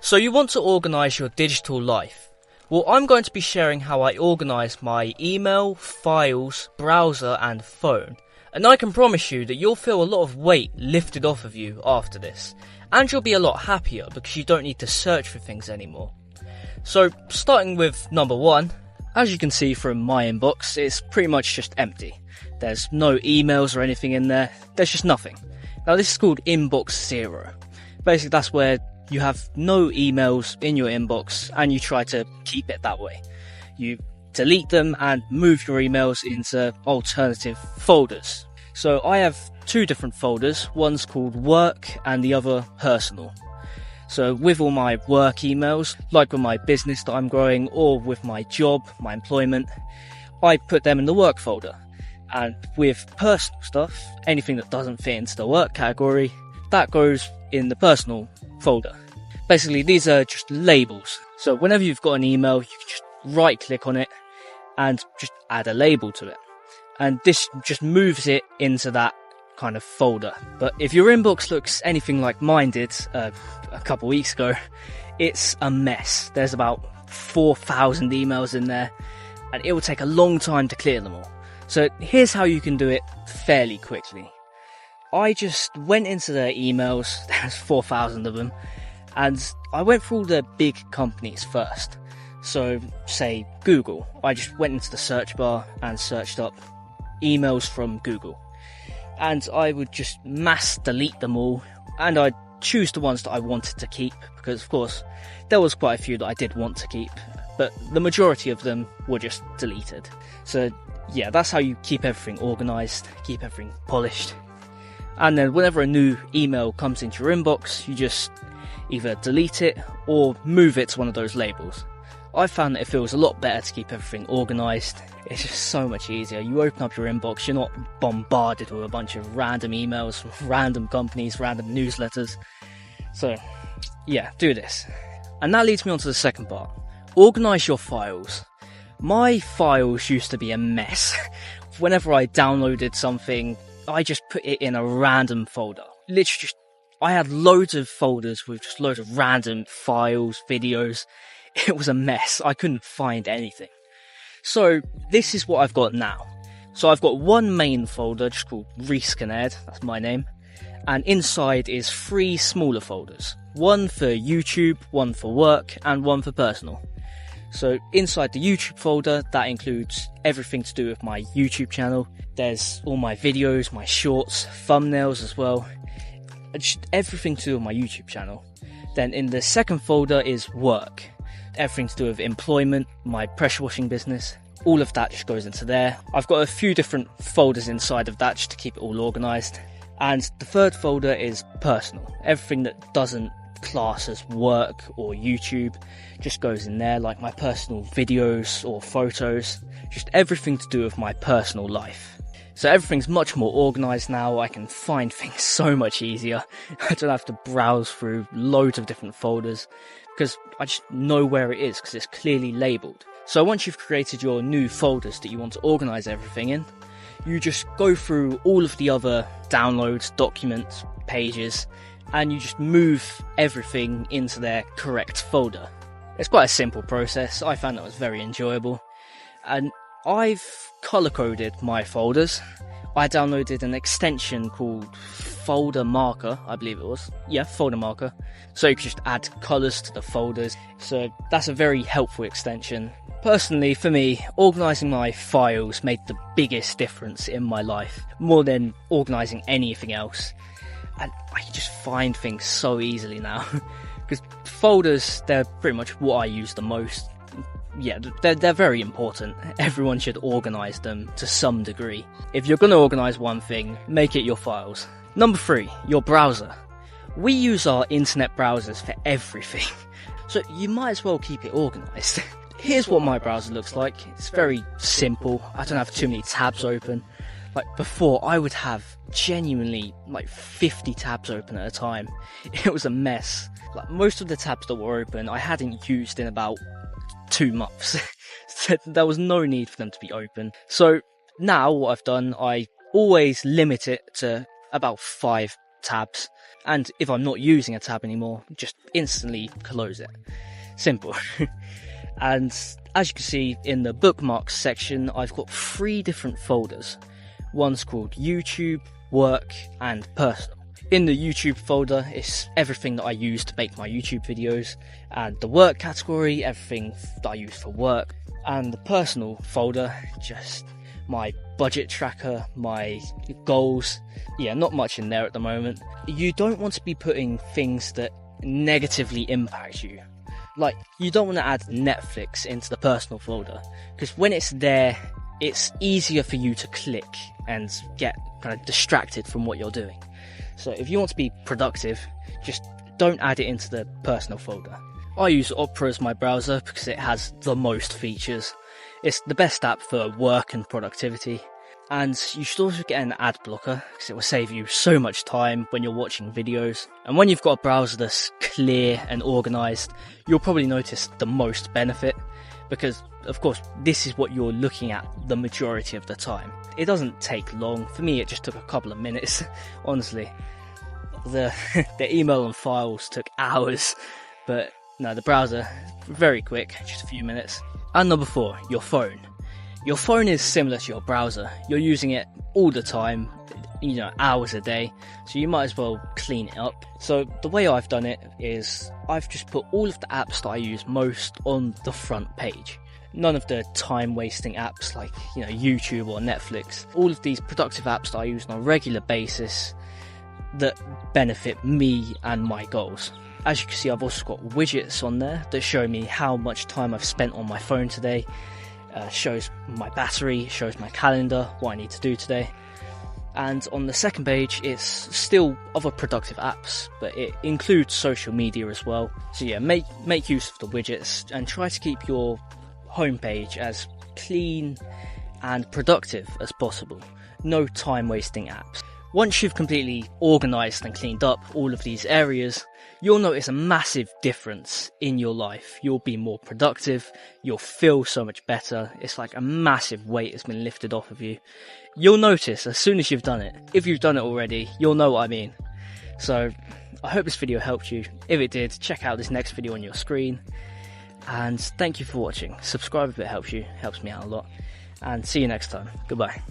So you want to organise your digital life? Well, I'm going to be sharing how I organise my email, files, browser and phone. And I can promise you that you'll feel a lot of weight lifted off of you after this. And you'll be a lot happier because you don't need to search for things anymore. So, starting with number one, as you can see from my inbox, it's pretty much just empty. There's no emails or anything in there, there's just nothing. Now this is called inbox zero. Basically that's where you have no emails in your inbox and you try to keep it that way. You delete them and move your emails into alternative folders. So I have two different folders, one's called work and the other personal. So with all my work emails, like with my business that I'm growing or with my job, my employment, I put them in the work folder. And with personal stuff, anything that doesn't fit into the work category, that goes in the personal folder. Basically, these are just labels. So whenever you've got an email, you can just right click on it and just add a label to it. And this just moves it into that kind of folder. But if your inbox looks anything like mine did a couple weeks ago, it's a mess. There's about 4,000 emails in there and it will take a long time to clear them all. So here's how you can do it fairly quickly. I just went into their emails, there's 4,000 of them, and I went through all the big companies first. So say Google, I just went into the search bar and searched up emails from Google. And I would just mass delete them all, and I'd choose the ones that I wanted to keep, because of course there was quite a few that I did want to keep, but the majority of them were just deleted. So yeah, that's how you keep everything organised, keep everything polished. And then whenever a new email comes into your inbox, you just either delete it or move it to one of those labels. I found that it feels a lot better to keep everything organised. It's just so much easier. You open up your inbox, you're not bombarded with a bunch of random emails from random companies, random newsletters. So yeah, do this. And that leads me on to the second part. Organise your files. My files used to be a mess. Whenever I downloaded something, I just put it in a random folder. Literally I had loads of folders with just loads of random files, videos. It was a mess. I couldn't find anything. So this is what I've got now. So I've got one main folder just called Rescaned, that's my name. And inside is 3 smaller folders. One for YouTube, one for work, and one for personal. So inside the YouTube folder, that includes everything to do with my YouTube channel. There's all my videos, my shorts, thumbnails as well. Just everything to do with my YouTube channel. Then in the second folder is work. Everything to do with employment, my pressure washing business. All of that just goes into there. I've got a few different folders inside of that just to keep it all organised. And the third folder is personal. Everything that doesn't class as work or YouTube just goes in there, like my personal videos or photos, just everything to do with my personal life. So everything's much more organised now. I can find things so much easier. I don't have to browse through loads of different folders because I just know where it is because it's clearly labelled. So once you've created your new folders that you want to organise everything in, you just go through all of the other downloads, documents, pages, and you just move everything into their correct folder. It's quite a simple process. I found that was very enjoyable. And I've colour-coded my folders. I downloaded an extension called Folder Marker, I believe it was. Yeah, Folder Marker. So you can just add colours to the folders. So that's a very helpful extension. Personally, for me, organising my files made the biggest difference in my life, more than organising anything else. And I can just find things so easily now. Because folders, they're pretty much what I use the most. Yeah, they're very important. Everyone should organise them to some degree. If you're going to organise one thing, make it your files. Number 3, your browser. We use our internet browsers for everything, so you might as well keep it organised. Here's what my browser looks like. It's very simple. I don't have too many tabs open. Like before, I would have genuinely like 50 tabs open at a time. It was a mess. Like most of the tabs that were open, I hadn't used in about 2 months. So there was no need for them to be open. So now what I've done, I always limit it to about 5 tabs. And if I'm not using a tab anymore, just instantly close it. Simple. And as you can see in the bookmarks section, I've got 3 different folders. One's called YouTube, Work, and Personal. In the YouTube folder, it's everything that I use to make my YouTube videos, and the work category, everything that I use for work, and the personal folder, just my budget tracker, my goals. Yeah, not much in there at the moment. You don't want to be putting things that negatively impact you. Like, you don't want to add Netflix into the personal folder, because when it's there, it's easier for you to click and get kind of distracted from what you're doing. So if you want to be productive, just don't add it into the personal folder. I use Opera as my browser because it has the most features. It's the best app for work and productivity. And you should also get an ad blocker because it will save you so much time when you're watching videos. And when you've got a browser that's clear and organised, you'll probably notice the most benefit, because of course this is what you're looking at the majority of the time. It doesn't take long. For me, it just took a couple of minutes, honestly. The email and files took hours, but no, the browser, very quick, just a few minutes. And number 4, your phone. Your phone is similar to your browser. You're using it all the time, hours a day, so you might as well clean it up. So the way I've done it is I've just put all of the apps that I use most on the front page. None of the time-wasting apps like, YouTube or Netflix. All of these productive apps that I use on a regular basis that benefit me and my goals. As you can see, I've also got widgets on there that show me how much time I've spent on my phone today. Shows my battery, shows my calendar, what I need to do today. And on the second page, it's still other productive apps, but it includes social media as well. So yeah, make use of the widgets and try to keep your homepage as clean and productive as possible. No time wasting apps. Once you've completely organised and cleaned up all of these areas, you'll notice a massive difference in your life. You'll be more productive, you'll feel so much better. It's like a massive weight has been lifted off of you. You'll notice as soon as you've done it. If you've done it already, you'll know what I mean. So I hope this video helped you. If it did, check out this next video on your screen. And thank you for watching. Subscribe if it helps you, helps me out a lot. And see you next time. Goodbye.